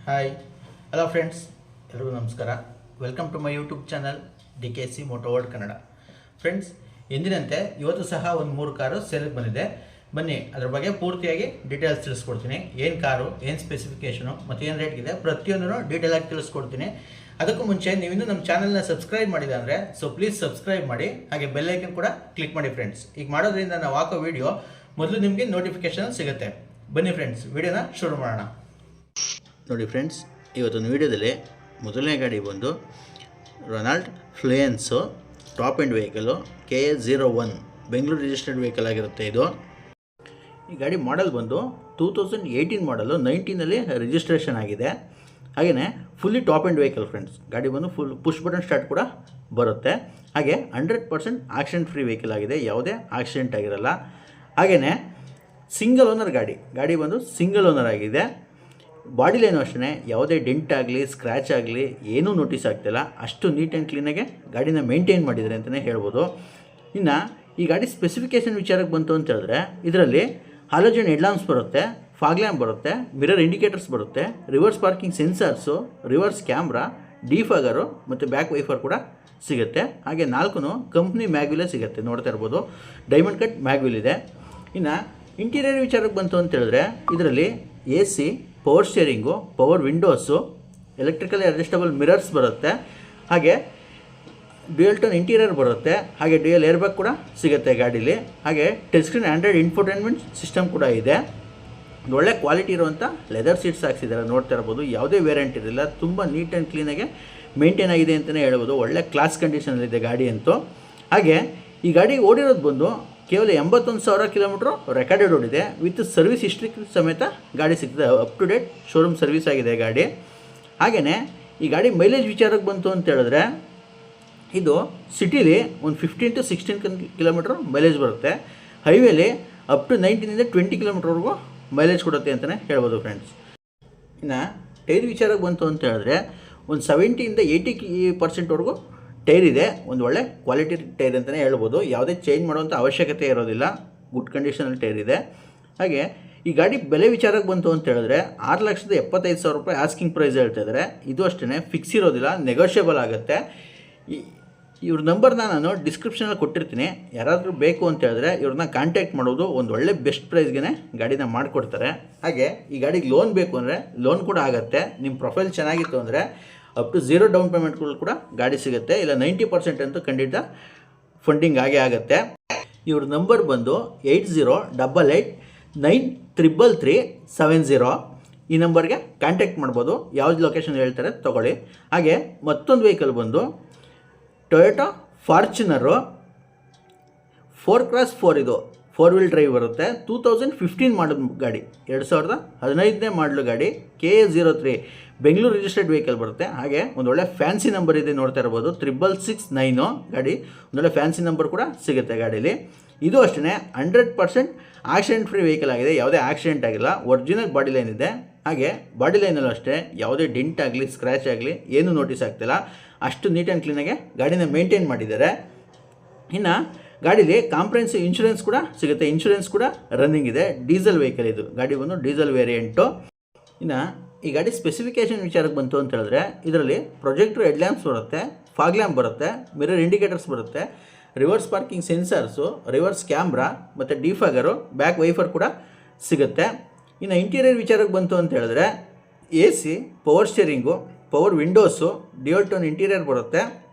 Hi hello friends, ಎಲ್ರಿಗೂ ನಮಸ್ಕಾರ. Welcome to my YouTube channel DKC moto world Kannada. Friends, ಎಂದಿನಂತೆ ಇವತ್ತು ಸಹ ಒಂದು 3 ಕಾರು ಸೇಲ್ಗೆ ಬಂದಿದೆ. ಬನ್ನಿ ಅದ್ರ ಬಗ್ಗೆ ಪೂರ್ತಿಯಾಗಿ ಡೀಟೇಲ್ಸ್ ತಿಳಿಸ್ಕೊಡ್ತೀನಿ. ಏನು ಕಾರು, ಏನು ಸ್ಪೆಸಿಫಿಕೇಷನು ಮತ್ತು ಏನು ರೇಟ್ಗಿದೆ ಪ್ರತಿಯೊಂದನ್ನು ಡೀಟೇಲಾಗಿ ತಿಳಿಸ್ಕೊಡ್ತೀನಿ. ಅದಕ್ಕೂ ಮುಂಚೆ ನೀವಿನ್ನೂ ನಮ್ಮ ಚಾನಲ್ನ ಸಬ್ಸ್ಕ್ರೈಬ್ ಮಾಡಿಲ್ಲ ಅಂದರೆ ಪ್ಲೀಸ್ ಸಬ್ಸ್ಕ್ರೈಬ್ ಮಾಡಿ, ಹಾಗೆ ಬೆಲ್ ಐಕನ್ ಕೂಡ ಕ್ಲಿಕ್ ಮಾಡಿ ಫ್ರೆಂಡ್ಸ್. ಈಗ ಮಾಡೋದ್ರಿಂದ ನಾವು ಹಾಕೋ ವಿಡಿಯೋ ಮೊದಲು ನಿಮಗೆ ನೋಟಿಫಿಕೇಶನ್ ಸಿಗುತ್ತೆ. ಬನ್ನಿ ಫ್ರೆಂಡ್ಸ್, ವಿಡಿಯೋನ ಶುರು ಮಾಡೋಣ. ನೋಡಿ ಫ್ರೆಂಡ್ಸ್, ಇವತ್ತೊಂದು ವಿಡಿಯೋದಲ್ಲಿ ಮೊದಲನೇ ಗಾಡಿ ಬಂದು Renault Fluence top end vehicle KA01 Bengaluru registered vehicle ಆಗಿರುತ್ತೆ. ಇದು ಈ ಗಾಡಿ ಮಾಡಲ್ ಬಂದು 2018 ಮಾಡಲು 19ನಲ್ಲಿ ರಿಜಿಸ್ಟ್ರೇಷನ್ ಆಗಿದೆ. ಹಾಗೆಯೇ fully top end vehicle friends. ಗಾಡಿ ಬಂದು ಫುಲ್ ಪುಷ್ ಬಟನ್ ಸ್ಟಾರ್ಟ್ ಕೂಡ ಬರುತ್ತೆ. ಹಾಗೆ 100% ಆಕ್ಸಿಡೆಂಟ್ ಫ್ರೀ ವೆಹಿಕಲ್ ಆಗಿದೆ, ಯಾವುದೇ ಆಕ್ಸಿಡೆಂಟ್ ಆಗಿರಲ್ಲ. ಹಾಗೆಯೇ ಸಿಂಗಲ್ ಓನರ್ ಗಾಡಿ ಬಂದು ಸಿಂಗಲ್ ಓನರ್ ಆಗಿದೆ. ಬಾಡಿ ಲೈನು ಅಷ್ಟೇ ಯಾವುದೇ ಡೆಂಟ್ ಆಗಲಿ ಸ್ಕ್ರ್ಯಾಚ್ ಆಗಲಿ ಏನೂ ನೋಟಿಸ್ ಆಗ್ತಿಲ್ಲ. ಅಷ್ಟು ನೀಟ್ ಆ್ಯಂಡ್ ಕ್ಲೀನಾಗೆ ಗಾಡಿನ ಮೇಂಟೈನ್ ಮಾಡಿದ್ದಾರೆ ಅಂತಲೇ ಹೇಳ್ಬೋದು. ಇನ್ನು ಈ ಗಾಡಿ ಸ್ಪೆಸಿಫಿಕೇಷನ್ ವಿಚಾರಕ್ಕೆ ಬಂತು ಅಂತ ಹೇಳಿದ್ರೆ, ಇದರಲ್ಲಿ ಹಾಲೋಜನ್ ಹೆಡ್ಲಾಂಪ್ಸ್ ಬರುತ್ತೆ, ಫಾಗ್ ಲ್ಯಾಂಪ್ ಬರುತ್ತೆ, ಮಿರರ್ ಇಂಡಿಕೇಟರ್ಸ್ ಬರುತ್ತೆ, reverse parking sensors, reverse camera, defogger ಮತ್ತು ಬ್ಯಾಕ್ ವೈಫರ್ ಕೂಡ ಸಿಗುತ್ತೆ. ಹಾಗೆ 4 ಕಂಪ್ನಿ ಮ್ಯಾಗ್ವಿಲೇ ಸಿಗುತ್ತೆ, ನೋಡ್ತಾ ಇರ್ಬೋದು. ಡೈಮಂಡ್ ಕಟ್ ಮ್ಯಾಗ್ವಿಲ್ ಇದೆ. ಇನ್ನು ಇಂಟೀರಿಯರ್ ವಿಚಾರಕ್ಕೆ ಬಂತು ಅಂತ ಹೇಳಿದ್ರೆ, ಇದರಲ್ಲಿ AC, power steering, power windows, electrically adjustable mirrors ಬರುತ್ತೆ. ಹಾಗೆ ಡ್ಯುಯಲ್ ಟೋನ್ ಇಂಟೀರಿಯರ್ ಬರುತ್ತೆ. ಹಾಗೆ ಡ್ಯುಯಲ್ ಏರ್ ಬ್ಯಾಗ್ ಕೂಡ ಸಿಗುತ್ತೆ ಗಾಡೀಲಿ. ಹಾಗೆ touch screen Android infotainment system ಕೂಡ ಇದೆ. ಒಳ್ಳೆ ಕ್ವಾಲಿಟಿ ಇರುವಂಥ ಲೆದರ್ ಸೀಟ್ಸ್ ಹಾಕ್ಸಿದ್ದಾರೆ, ನೋಡ್ತಾ ಇರ್ಬೋದು. ಯಾವುದೇ ವೇರಿಯಂಟ್ ಇರಲಿಲ್ಲ, ತುಂಬ ನೀಟ್ ಆ್ಯಂಡ್ ಕ್ಲೀನಾಗೆ ಮೇಂಟೈನ್ ಆಗಿದೆ ಅಂತಲೇ ಹೇಳ್ಬೋದು. ಒಳ್ಳೆ ಕ್ಲಾಸ್ ಕಂಡೀಷನಲ್ಲಿದೆ ಗಾಡಿ ಅಂತೂ. ಹಾಗೆ ಈ ಗಾಡಿ ಓಡಿರೋದು ಬಂದು ಕೇವಲ 81,000 ಕಿಲೋಮೀಟ್ರು ರೆಕಾರ್ಡೆಡ್ ಓಡಿದೆ. ವಿತ್ ಸರ್ವಿಸ್ ಹಿಸ್ಟ್ರಿ ಸಮೇತ ಗಾಡಿ ಸಿಗ್ತದೆ. Up to date showroom service ಆಗಿದೆ ಗಾಡಿ. ಹಾಗೆಯೇ ಈ ಗಾಡಿ ಮೈಲೇಜ್ ವಿಚಾರಕ್ಕೆ ಬಂತು ಅಂತ ಹೇಳಿದ್ರೆ, ಇದು ಸಿಟಿಲಿ ಒಂದು 15 to 16 ಕಿಲೋಮೀಟ್ರ್ ಮೈಲೇಜ್ ಬರುತ್ತೆ. ಹೈವೇಲಿ ಅಪ್ ಟು 19ಇಂದ 20 ಕಿಲೋಮೀಟ್ರ್ವರೆಗೂ ಮೈಲೇಜ್ ಕೊಡುತ್ತೆ ಅಂತಲೇ ಹೇಳ್ಬೋದು ಫ್ರೆಂಡ್ಸ್. ಇನ್ನು ಟೈರ್ ವಿಚಾರಕ್ಕೆ ಬಂತು ಅಂತ ಹೇಳಿದ್ರೆ, ಒಂದು 70ಇಂದ 80% ಟೈರ್ ಇದೆ. ಒಂದು ಒಳ್ಳೆ ಕ್ವಾಲಿಟಿ ಟೈರ್ ಅಂತಲೇ ಹೇಳ್ಬೋದು. ಯಾವುದೇ ಚೇಂಜ್ ಮಾಡುವಂಥ ಅವಶ್ಯಕತೆ ಇರೋದಿಲ್ಲ, ಗುಡ್ ಕಂಡೀಷನಲ್ಲಿ ಟೈರ್ ಇದೆ. ಹಾಗೆ ಈ ಗಾಡಿ ಬೆಲೆ ವಿಚಾರಕ್ಕೆ ಬಂತು ಅಂತ ಹೇಳಿದ್ರೆ, 6,75,000 ರೂಪಾಯಿ ಆಸ್ಕಿಂಗ್ ಪ್ರೈಸ್ ಹೇಳ್ತಾಯಿದ್ದಾರೆ. ಇದು ಅಷ್ಟೇ ಫಿಕ್ಸ್ ಇರೋದಿಲ್ಲ, ನೆಗೋಷಿಯಬಲ್ ಆಗುತ್ತೆ. ಇವ್ರ ನಂಬರ್ನ ನಾನು ಡಿಸ್ಕ್ರಿಪ್ಷನಲ್ಲಿ ಕೊಟ್ಟಿರ್ತೀನಿ. ಯಾರಾದರೂ ಬೇಕು ಅಂತ ಹೇಳಿದ್ರೆ ಇವ್ರನ್ನ ಕಾಂಟ್ಯಾಕ್ಟ್ ಮಾಡೋದು. ಒಂದು ಒಳ್ಳೆ ಬೆಸ್ಟ್ ಪ್ರೈಸ್ಗೆ ಗಾಡಿನ ಮಾಡಿಕೊಡ್ತಾರೆ. ಹಾಗೆ ಈ ಗಾಡಿಗೆ ಲೋನ್ ಬೇಕು ಅಂದರೆ ಲೋನ್ ಕೂಡ ಆಗುತ್ತೆ. ನಿಮ್ಮ ಪ್ರೊಫೈಲ್ ಚೆನ್ನಾಗಿತ್ತು ಅಂದರೆ ಅಪ್ ಟು 0 ಡೌನ್ ಪೇಮೆಂಟ್ಗಳು ಕೂಡ ಗಾಡಿ ಸಿಗುತ್ತೆ. ಇಲ್ಲ 90% ಅಂತೂ ಖಂಡಿತ ಫಂಡಿಂಗ್ ಆಗೇ ಆಗುತ್ತೆ. ಇವ್ರ ನಂಬರ್ ಬಂದು 8088933370. ಈ ನಂಬರ್ಗೆ ಕಾಂಟ್ಯಾಕ್ಟ್ ಮಾಡ್ಬೋದು. ಯಾವ್ದು ಲೊಕೇಶನ್ ಹೇಳ್ತಾರೆ ತೊಗೊಳ್ಳಿ. ಹಾಗೆ ಮತ್ತೊಂದು ವೆಹಿಕಲ್ ಬಂದು ಟೊಯೋಟಾ ಫಾರ್ಚುನರು 4x4. ಇದು 4 ವೀಲ್ ಡ್ರೈವ್ ಬರುತ್ತೆ. 2015 ಮಾಡಲ್ ಗಾಡಿ, 2015ನೇ ಮಾಡಲು ಗಾಡಿ. KA03 ಬೆಂಗಳೂರು ರಿಜಿಸ್ಟರ್ಡ್ ವೆಹಿಕಲ್ ಬರುತ್ತೆ. ಹಾಗೆ ಒಂದು ಒಳ್ಳೆ ಫ್ಯಾನ್ಸಿ ನಂಬರ್ ಇದೆ, ನೋಡ್ತಾ ಇರ್ಬೋದು. 6669 ಗಾಡಿ. ಒಂದೊಳ್ಳೆ ಫ್ಯಾನ್ಸಿ ನಂಬರ್ ಕೂಡ ಸಿಗುತ್ತೆ ಗಾಡೀಲಿ. ಇದು ಅಷ್ಟೇ 100% ಆಕ್ಸಿಡೆಂಟ್ ಫ್ರೀ ವೆಹಿಕಲ್ ಆಗಿದೆ, ಯಾವುದೇ ಆಕ್ಸಿಡೆಂಟ್ ಆಗಿಲ್ಲ. ಒರಿಜಿನಲ್ ಬಾಡಿ ಲೈನ್ ಇದೆ. ಹಾಗೆ ಬಾಡಿ ಲೈನಲ್ಲೂ ಅಷ್ಟೇ ಯಾವುದೇ ಡೆಂಟ್ ಆಗಲಿ ಸ್ಕ್ರ್ಯಾಚ್ ಆಗಲಿ ಏನೂ ನೋಟಿಸ್ ಆಗ್ತಿಲ್ಲ. ಅಷ್ಟು ನೀಟ್ ಆ್ಯಂಡ್ ಕ್ಲೀನಾಗೆ ಗಾಡಿನ ಮೇಂಟೈನ್ ಮಾಡಿದ್ದಾರೆ. ಇನ್ನು ಗಾಡೀಲಿ ಕಾಂಪ್ರಹೆನ್ಸಿವ್ ಇನ್ಶೂರೆನ್ಸ್ ಕೂಡ ಸಿಗುತ್ತೆ. ಇನ್ಶೂರೆನ್ಸ್ ಕೂಡ ರನ್ನಿಂಗ್ ಇದೆ. ಡೀಸೆಲ್ ವೆಹಿಕಲ್ ಇದು. ಗಾಡಿ ಬಂದು ಡೀಸೆಲ್ ವೇರಿಯಂಟು. ಇನ್ನು ಈ ಗಾಡಿ ಸ್ಪೆಸಿಫಿಕೇಷನ್ ವಿಚಾರಕ್ಕೆ ಬಂತು ಅಂತ ಹೇಳಿದ್ರೆ, ಇದರಲ್ಲಿ ಪ್ರೊಜೆಕ್ಟರ್ ಹೆಡ್ಲ್ಯಾಂಪ್ಸ್ ಬರುತ್ತೆ, ಫಾಗ್ ಲ್ಯಾಂಪ್ ಬರುತ್ತೆ, ಮಿರರ್ ಇಂಡಿಕೇಟರ್ಸ್ ಬರುತ್ತೆ, reverse parking sensors, reverse camera ಮತ್ತು ಡಿಫಾಗರು, ಬ್ಯಾಕ್ ವೈಫರ್ ಕೂಡ ಸಿಗುತ್ತೆ. ಇನ್ನು ಇಂಟೀರಿಯರ್ ವಿಚಾರಕ್ಕೆ ಬಂತು ಅಂತ ಹೇಳಿದ್ರೆ, AC, power steering, power windows, dual tone interior ಬರುತ್ತೆ.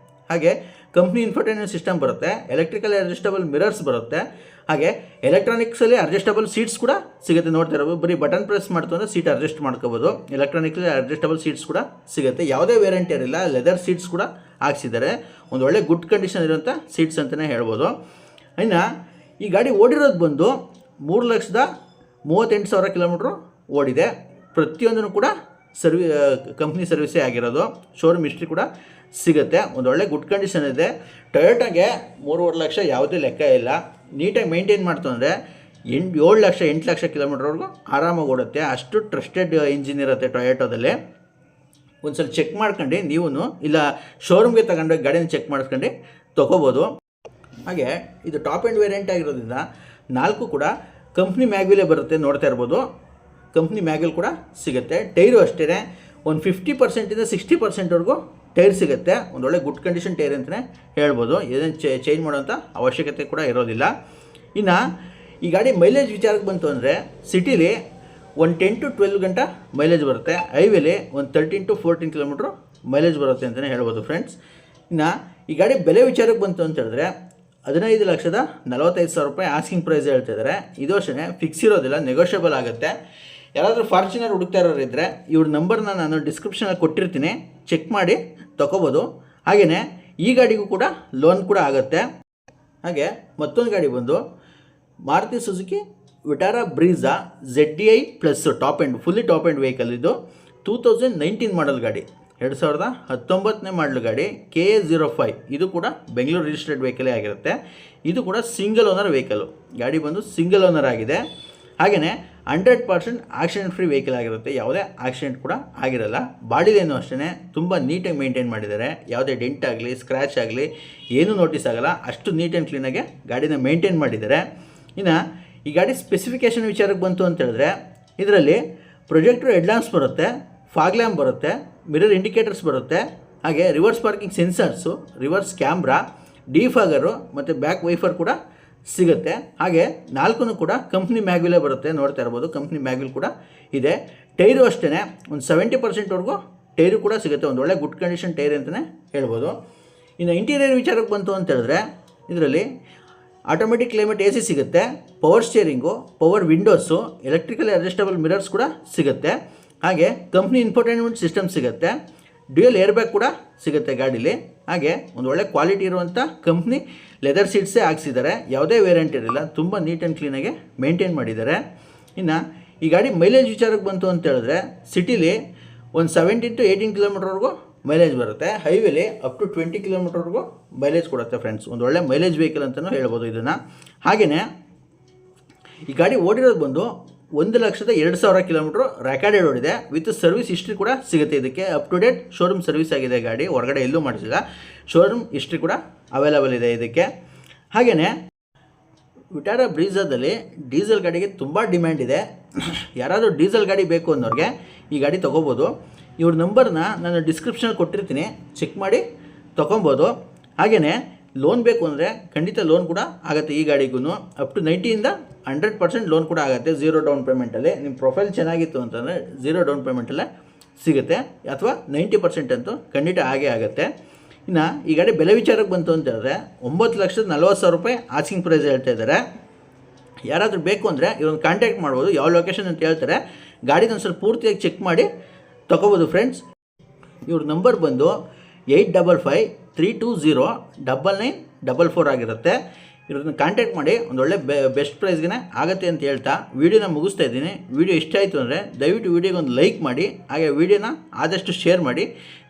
ಹಾಗೆ ಕಂಪ್ನಿ ಇನ್ಫೋಟೈನ್ಮೆಂಟ್ ಸಿಸ್ಟಮ್ ಬರುತ್ತೆ, ಎಲೆಕ್ಟ್ರಿಕಲ್ ಅಡ್ಜಸ್ಟಬಲ್ ಮಿರರ್ಸ್ ಬರುತ್ತೆ. ಹಾಗೆ ಎಲೆಕ್ಟ್ರಾನಿಕ್ಸಲ್ಲಿ ಅಡ್ಜಸ್ಟಬಲ್ ಸೀಟ್ಸ್ ಕೂಡ ಸಿಗುತ್ತೆ, ನೋಡ್ತಾ ಇರೋದು. ಬರೀ ಬಟನ್ ಪ್ರೆಸ್ ಮಾಡ್ತು ಅಂದರೆ ಸೀಟ್ ಅಡ್ಜಸ್ಟ್ ಮಾಡ್ಕೋಬೋದು. ಎಲೆಕ್ಟ್ರಾನಿಕ್ಸಲ್ಲಿ ಅಡ್ಜಸ್ಟಬಲ್ ಸೀಟ್ಸ್ ಕೂಡ ಸಿಗುತ್ತೆ. ಯಾವುದೇ ವೇರಿಯಂಟ್ ಇರಲಿಲ್ಲ, ಲೆದರ್ ಸೀಟ್ಸ್ ಕೂಡ ಹಾಕ್ಸಿದ್ದಾರೆ. ಒಂದು ಒಳ್ಳೆ ಗುಡ್ ಕಂಡೀಷನ್ ಇರುವಂಥ ಸೀಟ್ಸ್ ಅಂತಲೇ ಹೇಳ್ಬೋದು. ಇನ್ನು ಈ ಗಾಡಿ ಓಡಿರೋದು ಬಂದು 3,38,000 ಕಿಲೋಮೀಟ್ರು ಓಡಿದೆ. ಪ್ರತಿಯೊಂದೂ ಕೂಡ ಕಂಪ್ನಿ ಸರ್ವಿಸೇ ಆಗಿರೋದು. ಶೋರೂಮ್ ಹಿಸ್ಟ್ರಿ ಕೂಡ ಸಿಗುತ್ತೆ. ಒಂದು ಒಳ್ಳೆ ಗುಡ್ ಕಂಡೀಷನ್ ಇದೆ. ಟೊಯೋಟಾಗೆ 3.5 ಲಕ್ಷ ಯಾವುದೇ ಲೆಕ್ಕ ಇಲ್ಲ. ನೀಟಾಗಿ ಮೇಂಟೈನ್ ಮಾಡ್ತು ಅಂದರೆ 7 ಲಕ್ಷ 8 ಲಕ್ಷ ಕಿಲೋಮೀಟ್ರ್ವರೆಗೂ ಆರಾಮಾಗಿ ಓಡುತ್ತೆ. ಅಷ್ಟು ಟ್ರಸ್ಟೆಡ್ ಇಂಜಿನ್ ಇರುತ್ತೆ ಟೊಯೋಟೋದಲ್ಲಿ. ಒಂದು ಸಲ ಚೆಕ್ ಮಾಡ್ಕೊಂಡು ನೀವು ಇಲ್ಲ ಶೋರೂಮ್ಗೆ ತಗೊಂಡೋಗಿ ಗಾಡಿನ ಚೆಕ್ ಮಾಡಿಸ್ಕೊಂಡು ತೊಗೋಬೋದು. ಹಾಗೆ ಇದು ಟಾಪ್ ಎಂಡ್ ವೇರಿಯಂಟ್ ಆಗಿರೋದ್ರಿಂದ 4 ಕೂಡ ಕಂಪ್ನಿ ಮ್ಯಾಗ್ವಿಲೇ ಬರುತ್ತೆ, ನೋಡ್ತಾ ಇರ್ಬೋದು. ಕಂಪ್ನಿ ಮ್ಯಾಗ್ವಿಲ್ ಕೂಡ ಸಿಗುತ್ತೆ. ಟೈರು ಅಷ್ಟೇ ಒಂದು 50%ಇಂದ 60%ವರೆಗೂ ಟೈರ್ ಸಿಗುತ್ತೆ. ಒಂದು ಒಳ್ಳೆ ಗುಡ್ ಕಂಡೀಷನ್ ಟೈರ್ ಅಂತಲೇ ಹೇಳ್ಬೋದು. ಏನೇನು ಚೇಂಜ್ ಮಾಡೋಂಥ ಅವಶ್ಯಕತೆ ಕೂಡ ಇರೋದಿಲ್ಲ. ಇನ್ನು ಈ ಗಾಡಿ ಮೈಲೇಜ್ ವಿಚಾರಕ್ಕೆ ಬಂತು ಅಂದರೆ ಸಿಟಿಲಿ ಒಂದು 10 to 12 ಗಂಟೆ ಮೈಲೇಜ್ ಬರುತ್ತೆ. ಹೈವೇಲಿ ಒಂದು 13 to 14 ಕಿಲೋಮೀಟ್ರ್ ಮೈಲೇಜ್ ಬರುತ್ತೆ ಅಂತಲೇ ಹೇಳ್ಬೋದು ಫ್ರೆಂಡ್ಸ್. ಇನ್ನು ಈ ಗಾಡಿ ಬೆಲೆ ವಿಚಾರಕ್ಕೆ ಬಂತು ಅಂತ ಹೇಳಿದ್ರೆ 15,45,000 ರೂಪಾಯಿ ಆಸ್ಕಿಂಗ್ ಪ್ರೈಸ್ ಹೇಳ್ತಿದ್ದಾರೆ. ಇದು ಅಷ್ಟೇ ಫಿಕ್ಸ್ ಇರೋದಿಲ್ಲ, ನೆಗೋಷಿಯಬಲ್ ಆಗುತ್ತೆ. ಯಾರಾದರೂ ಫಾರ್ಚುನರ್ ಹುಡುಕ್ತಾ ಇರೋರು ಇದ್ದರೆ ಇವ್ರ ನಂಬರ್ನ ನಾನು ಡಿಸ್ಕ್ರಿಪ್ಷನಲ್ಲಿ ಕೊಟ್ಟಿರ್ತೀನಿ, ಚೆಕ್ ಮಾಡಿ ತೊಗೋಬೋದು. ಹಾಗೆಯೇ ಈ ಗಾಡಿಗೂ ಕೂಡ ಲೋನ್ ಕೂಡ ಆಗುತ್ತೆ. ಹಾಗೆ ಮತ್ತೊಂದು ಗಾಡಿ ಬಂದು Maruti Suzuki Vitara ಬ್ರೀಝಾ ZDI plus top end, fully top end vehicle. ಇದು 2019 ಮಾಡಲ್ ಗಾಡಿ, 2019 ಮಾಡಲ್ ಗಾಡಿ, KA05. ಇದು ಕೂಡ ಬೆಂಗಳೂರು ರಿಜಿಸ್ಟರ್ಡ್ ವೆಹಿಕಲೇ ಆಗಿರುತ್ತೆ. ಇದು ಕೂಡ ಸಿಂಗಲ್ ಓನರ್ ವೆಹಿಕಲು. ಗಾಡಿ ಬಂದು ಸಿಂಗಲ್ ಓನರ್ ಆಗಿದೆ. ಹಾಗೆಯೇ 100% ಆಕ್ಸಿಡೆಂಟ್ ಫ್ರೀ ವೆಹಿಕಲ್ ಆಗಿರುತ್ತೆ. ಯಾವುದೇ ಆಕ್ಸಿಡೆಂಟ್ ಕೂಡ ಆಗಿರಲ್ಲ. ಬಾಡಿಲೇನೂ ಅಷ್ಟೇ ತುಂಬ ನೀಟಾಗಿ ಮೇಂಟೈನ್ ಮಾಡಿದ್ದಾರೆ. ಯಾವುದೇ ಡೆಂಟ್ ಆಗಲಿ ಸ್ಕ್ರ್ಯಾಚ್ ಆಗಲಿ ಏನೂ ನೋಟಿಸ್ ಆಗಲ್ಲ. ಅಷ್ಟು ನೀಟ್ ಆ್ಯಂಡ್ ಕ್ಲೀನಾಗಿ ಗಾಡಿನ ಮೇಂಟೈನ್ ಮಾಡಿದ್ದಾರೆ. ಇನ್ನು ಈ ಗಾಡಿ ಸ್ಪೆಸಿಫಿಕೇಷನ್ ವಿಚಾರಕ್ಕೆ ಬಂತು ಅಂತ ಹೇಳಿದ್ರೆ ಇದರಲ್ಲಿ ಪ್ರೊಜೆಕ್ಟರ್ ಹೆಡ್ಲ್ಯಾಂಪ್ಸ್ ಬರುತ್ತೆ, ಫಾಗ್ ಲ್ಯಾಂಪ್ ಬರುತ್ತೆ, ಮಿರರ್ ಇಂಡಿಕೇಟರ್ಸ್ ಬರುತ್ತೆ, ಹಾಗೆ reverse parking sensors, reverse camera, defogger ಮತ್ತು ಬ್ಯಾಕ್ ವೈಫರ್ ಕೂಡ ಸಿಗುತ್ತೆ. ಹಾಗೆ 4 ಕೂಡ ಕಂಪ್ನಿ ಮ್ಯಾಗ್ವಿಲೇ ಬರುತ್ತೆ. ನೋಡ್ತಾ ಇರ್ಬೋದು, ಕಂಪ್ನಿ ಮ್ಯಾಗ್ವಿಲ್ ಕೂಡ ಇದೆ. ಟೈರು ಅಷ್ಟೇ ಒಂದು 70%ವರೆಗೂ ಟೈರು ಕೂಡ ಸಿಗುತ್ತೆ. ಒಂದು ಒಳ್ಳೆ ಗುಡ್ ಕಂಡೀಷನ್ ಟೈರ್ ಅಂತಲೇ ಹೇಳ್ಬೋದು. ಇನ್ನು ಇಂಟೀರಿಯರ್ ವಿಚಾರಕ್ಕೆ ಬಂತು ಅಂತ ಹೇಳಿದ್ರೆ ಇದರಲ್ಲಿ ಆಟೋಮೆಟಿಕ್ ಕ್ಲೈಮೇಟ್ AC ಸಿಗುತ್ತೆ, power steering, power windows, electrically adjustable mirrors ಕೂಡ ಸಿಗುತ್ತೆ. ಹಾಗೆ ಕಂಪ್ನಿ ಇನ್ಫೋಟೈನ್ಮೆಂಟ್ ಸಿಸ್ಟಮ್ ಸಿಗುತ್ತೆ, ಡ್ಯೂಯಲ್ ಏರ್ ಬ್ಯಾಗ್ ಕೂಡ ಸಿಗುತ್ತೆ ಗಾಡೀಲಿ. ಹಾಗೆ ಒಂದು ಒಳ್ಳೆ ಕ್ವಾಲಿಟಿ ಇರುವಂಥ ಕಂಪ್ನಿ ಲೆದರ್ ಸೀಟ್ಸೇ ಹಾಕ್ಸಿದ್ದಾರೆ. ಯಾವುದೇ ವೇರಿಯಂಟ್ ಇರಲಿಲ್ಲ, ತುಂಬ ನೀಟ್ ಆ್ಯಂಡ್ ಕ್ಲೀನಾಗಿ ಮೇಂಟೈನ್ ಮಾಡಿದ್ದಾರೆ. ಇನ್ನು ಈ ಗಾಡಿ ಮೈಲೇಜ್ ವಿಚಾರಕ್ಕೆ ಬಂತು ಅಂತ ಹೇಳಿದ್ರೆ ಸಿಟಿಲಿ ಒಂದು 17 to 18 ಕಿಲೋಮೀಟ್ರ್ವರೆಗೂ ಮೈಲೇಜ್ ಬರುತ್ತೆ. ಹೈವೇಲಿ ಅಪ್ ಟು 20 ಕಿಲೋಮೀಟ್ರ್ವರೆಗೂ ಮೈಲೇಜ್ ಕೊಡುತ್ತೆ ಫ್ರೆಂಡ್ಸ್. ಒಂದು ಒಳ್ಳೆ ಮೈಲೇಜ್ ವೆಹಿಕಲ್ ಅಂತಲೂ ಹೇಳ್ಬೋದು ಇದನ್ನು. ಹಾಗೆಯೇ ಈ ಗಾಡಿ ಓಡಿರೋದು ಬಂದು 1,02,000 ಕಿಲೋಮೀಟ್ರ್ ರೆಕಾರ್ಡೆಡ್ ಓಡಿದೆ. ವಿತ್ ಸರ್ವಿಸ್ ಹಿಸ್ಟ್ರಿ ಕೂಡ ಸಿಗುತ್ತೆ. ಇದಕ್ಕೆ up to date showroom service ಆಗಿದೆ ಗಾಡಿ, ಹೊರಗಡೆ ಎಲ್ಲೂ ಮಾಡಿಸಿಲ್ಲ. ಶೋರೂಮ್ ಹಿಸ್ಟ್ರಿ ಕೂಡ ಅವೈಲೇಬಲ್ ಇದೆ ಇದಕ್ಕೆ. ಹಾಗೆಯೇ ವಿಟಾರಾ ಬ್ರೀಝಾದಲ್ಲಿ ಡೀಸೆಲ್ ಗಾಡಿಗೆ ತುಂಬ ಡಿಮ್ಯಾಂಡ್ ಇದೆ. ಯಾರಾದರೂ ಡೀಸೆಲ್ ಗಾಡಿ ಬೇಕು ಅನ್ನೋರಿಗೆ ಈ ಗಾಡಿ ತೊಗೋಬೋದು. ಇವ್ರ ನಂಬರ್ನ ನಾನು ಡಿಸ್ಕ್ರಿಪ್ಷನಲ್ಲಿ ಕೊಟ್ಟಿರ್ತೀನಿ, ಚೆಕ್ ಮಾಡಿ ತೊಗೊಬೋದು. ಹಾಗೆಯೇ ಲೋನ್ ಬೇಕು ಅಂದರೆ ಖಂಡಿತ ಲೋನ್ ಕೂಡ ಆಗುತ್ತೆ ಈ ಗಾಡಿಗೂ. ಅಪ್ ಟು 90ಇಂದ 100% ಲೋನ್ ಕೂಡ ಆಗುತ್ತೆ 0 ಡೌನ್ ಪೇಮೆಂಟಲ್ಲಿ. ನಿಮ್ಮ ಪ್ರೊಫೈಲ್ ಚೆನ್ನಾಗಿತ್ತು ಅಂತಂದರೆ 0 ಡೌನ್ ಪೇಮೆಂಟಲ್ಲೇ ಸಿಗುತ್ತೆ, ಅಥವಾ 90% ಅಂತೂ ಖಂಡಿತ ಆಗೇ ಆಗುತ್ತೆ. ಇನ್ನು ಈ ಗಾಡಿ ಬೆಲೆ ವಿಚಾರಕ್ಕೆ ಬಂತು ಅಂತ ಹೇಳಿದ್ರೆ 9,40,000 ರೂಪಾಯಿ ಆಸ್ಕಿಂಗ್ ಪ್ರೈಸ್ ಹೇಳ್ತಾ ಇದ್ದಾರೆ. ಯಾರಾದರೂ ಬೇಕು ಅಂದರೆ ಇವ್ರನ್ನ ಕಾಂಟ್ಯಾಕ್ಟ್ ಮಾಡ್ಬೋದು. ಯಾವ ಲೊಕೇಶನ್ ಅಂತ ಹೇಳ್ತಾರೆ, ಗಾಡಿನ ಒಂದು ಸ್ವಲ್ಪ ಪೂರ್ತಿಯಾಗಿ ಚೆಕ್ ಮಾಡಿ ತೊಗೋಬೋದು ಫ್ರೆಂಡ್ಸ್. ಇವ್ರ ನಂಬರ್ ಬಂದು 8553209944 ಆಗಿರುತ್ತೆ. ಇವ್ರನ್ನ ಕಾಂಟ್ಯಾಕ್ಟ್ ಮಾಡಿ ಒಂದೊಳ್ಳೆ ಬೆಸ್ಟ್ ಪ್ರೈಸ್ಗೆ ಆಗುತ್ತೆ ಅಂತ ಹೇಳ್ತಾ ವೀಡಿಯೋನ ಮುಗಿಸ್ತಾ ಇದ್ದೀನಿ. ವೀಡಿಯೋ ಇಷ್ಟ ಆಯಿತು ಅಂದರೆ ದಯವಿಟ್ಟು ವೀಡಿಯೋಗೆ ಒಂದು ಲೈಕ್ ಮಾಡಿ, ಹಾಗೆ ವೀಡಿಯೋನ ಆದಷ್ಟು ಶೇರ್ ಮಾಡಿ.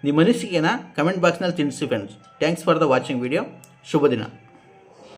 ನಿಮ್ಮ ಅನಿಸಿಕೆನ ಕಮೆಂಟ್ ಬಾಕ್ಸ್ನಲ್ಲಿ ತಿಳಿಸಿ friends. Thanks for the watching video. ಶುಭ ದಿನ.